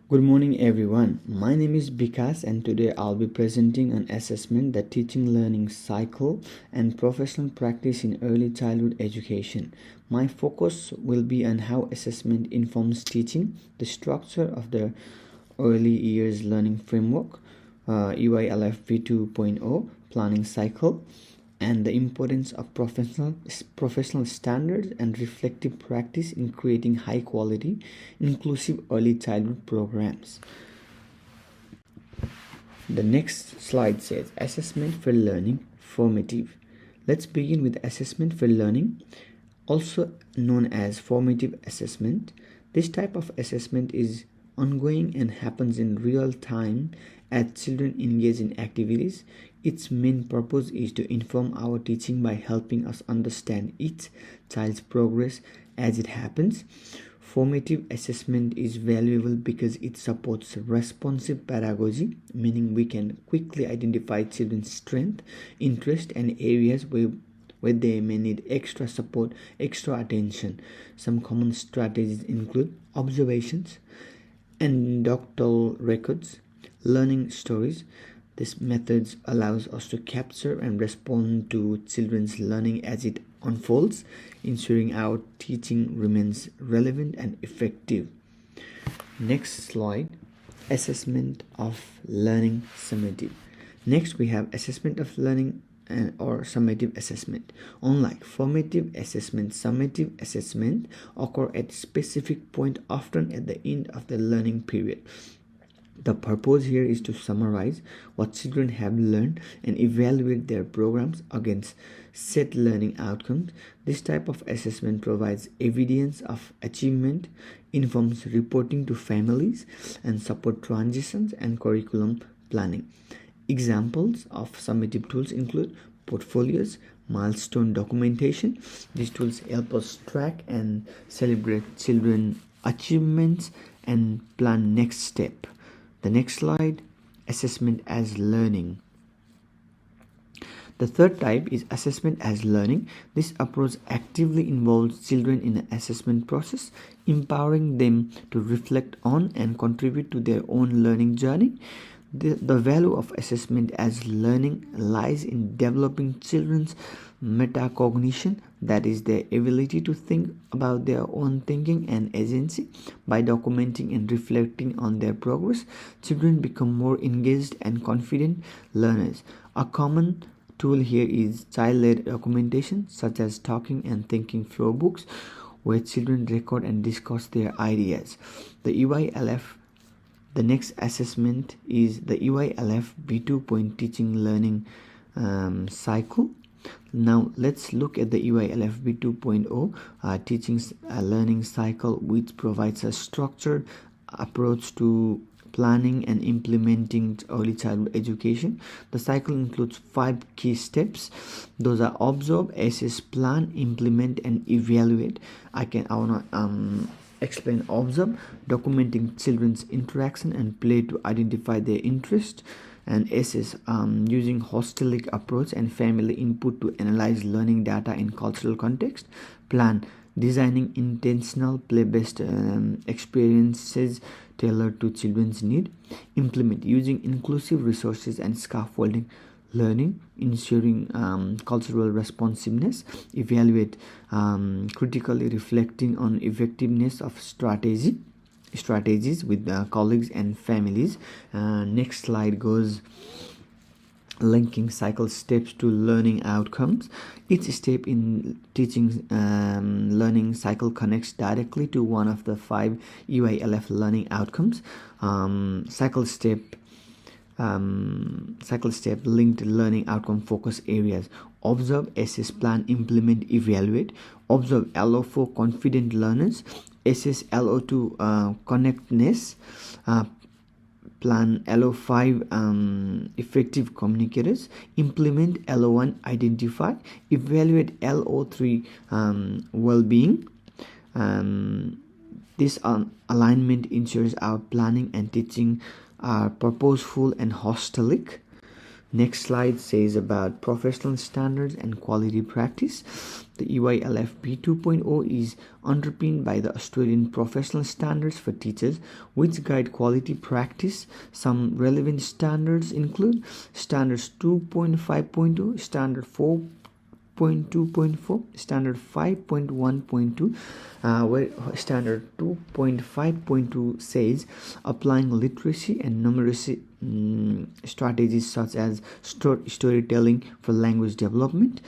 Good morning everyone. My name is Bikas and today I'll be presenting an assessment that teaching learning cycle and professional practice in early childhood education. My focus will be on how assessment informs teaching, the structure of the early years learning framework, EYLF V2.0 planning cycle, and the importance of professional standards and reflective practice in creating high quality inclusive early childhood programs. The next slide says assessment for learning formative. Let's begin with assessment for learning, also known as formative assessment. This type of assessment is ongoing and happens in real time as children engage in activities. Its main purpose is to inform our teaching by helping us understand each child's progress as it happens. Formative assessment is valuable because it supports responsive pedagogy, meaning we can quickly identify children's strength, interest, and areas where they may need extra support, extra attention. Some common strategies include observations, anecdotal records, learning stories. This method allows us to capture and respond to children's learning as it unfolds, ensuring our teaching remains relevant and effective. Next slide, assessment of learning summative. Next we have assessment of learning or summative assessment. Unlike formative assessment, summative assessment occur at specific point, often at the end of the learning period. The purpose here is to summarize what children have learned and evaluate their programs against set learning outcomes. This type of assessment provides evidence of achievement, informs reporting to families, and support transitions and curriculum planning. Examples of summative tools include portfolios, milestone documentation. These tools help us track and celebrate children achievements and plan next step. The next slide, assessment as learning. The third type is assessment as learning. This approach actively involves children in the assessment process, empowering them to reflect on and contribute to their own learning journey. The value of assessment as learning lies in developing children's metacognition, that is, their ability to think about their own thinking and agency. By documenting and reflecting on their progress, children become more engaged and confident learners. A common tool here is child-led documentation, such as talking and thinking flow books, where children record and discuss their ideas. The next assessment is the EYLF V2 teaching learning cycle. Now let's look at the EYLF V2.0 teaching learning cycle, which provides a structured approach to planning and implementing early childhood education. The cycle includes 5 key steps. Those are observe, assess, plan, implement, and evaluate. I want to explain. Observe, documenting children's interaction and play to identify their interest, and assess, using holistic approach and family input to analyze learning data in cultural context. Plan, designing intentional play-based experiences tailored to children's need. Implement, using inclusive resources and scaffolding learning, ensuring cultural responsiveness. Evaluate, critically reflecting on effectiveness of strategies with colleagues and families. Next slide goes linking cycle steps to learning outcomes. Each step in teaching learning cycle connects directly to one of the 5 EYLF learning outcomes. Cycle step linked learning outcome focus areas: observe, assess, plan, implement, evaluate. Observe, allow for confident learners. Assess, allow to connectedness. Plan, allow 5 effective communicators. Implement, LO1 identify. Evaluate, LO3 well-being. This alignment ensures our planning and teaching are purposeful and holistic. Next slide says about professional standards and quality practice. The EYLFP 2.0 is underpinned by the Australian Professional Standards for Teachers, which guide quality practice. Some relevant standards include Standards 2.5.2, Standard 4.2.4, Standard 5.1.2, where Standard 2.5.2 says applying literacy and numeracy strategies such as storytelling for language development.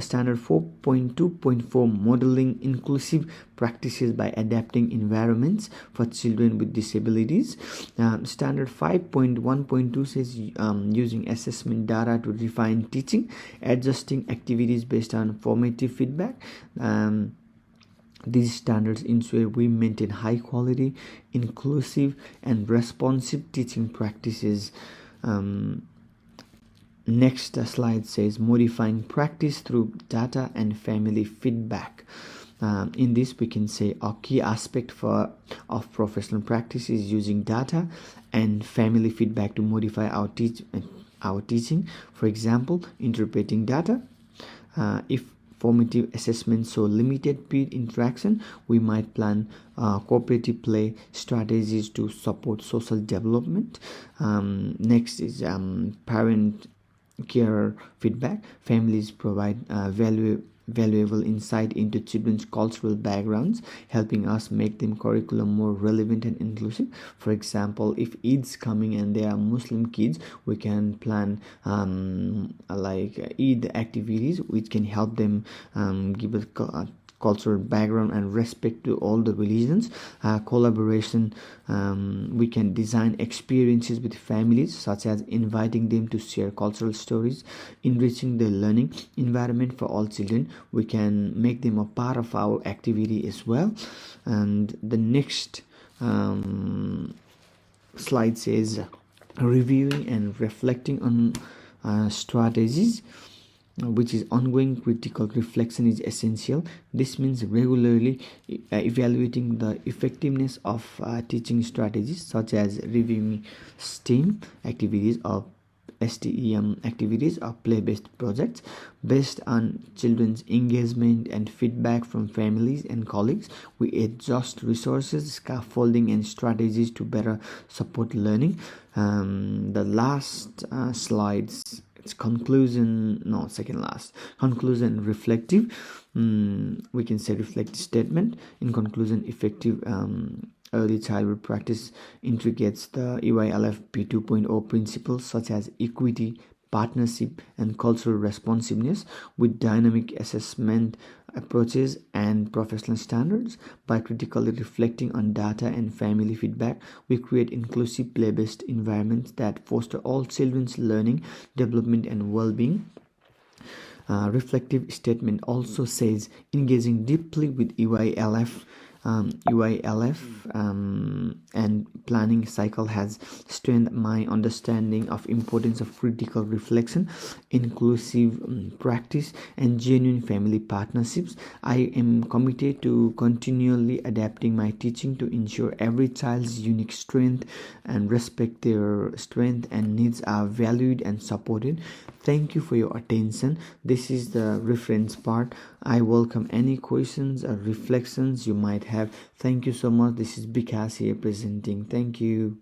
Standard 4.2.4 modeling inclusive practices by adapting environments for children with disabilities. Standard 5.1.2 says using assessment data to refine teaching, adjusting activities based on formative feedback. These standards ensure we maintain high quality, inclusive, and responsive teaching practices. Next slide says modifying practice through data and family feedback. In this, we can say a key aspect of professional practice is using data and family feedback to modify our teaching. For example, interpreting data. If formative assessments show limited peer interaction, we might plan cooperative play strategies to support social development. Next is parent care feedback. Families provide valuable insight into children's cultural backgrounds, helping us make them curriculum more relevant and inclusive. For example, if Eid's coming and they are Muslim kids, we can plan like Eid activities which can help them give a cultural background and respect to all the religions. Collaboration, we can design experiences with families, such as inviting them to share cultural stories, enriching the learning environment for all children. We can make them a part of our activity as well. And the next slide says reviewing and reflecting on strategies, which is ongoing critical reflection is essential. This means regularly evaluating the effectiveness of teaching strategies, such as reviewing STEAM activities or STEM activities or play-based projects. Based on children's engagement and feedback from families and colleagues, we adjust resources, scaffolding, and strategies to better support learning. The last slides, it's conclusion reflective. We can say reflective statement. In conclusion, effective early childhood practice integrates the EYLFP 2.0 principles such as equity, partnership, and cultural responsiveness with dynamic assessment approaches and professional standards. By critically reflecting on data and family feedback, we create inclusive play-based environments that foster all children's learning, development, and well-being. Reflective statement also says engaging deeply with EYLF and planning cycle has strengthened my understanding of importance of critical reflection, inclusive practice, and genuine family partnerships. I am committed to continually adapting my teaching to ensure every child's unique strength and respect their strength and needs are valued and supported. Thank you for your attention. This is the reference part. I welcome any questions or reflections you might have. Thank you so much. This is Bikas here presenting. Thank you.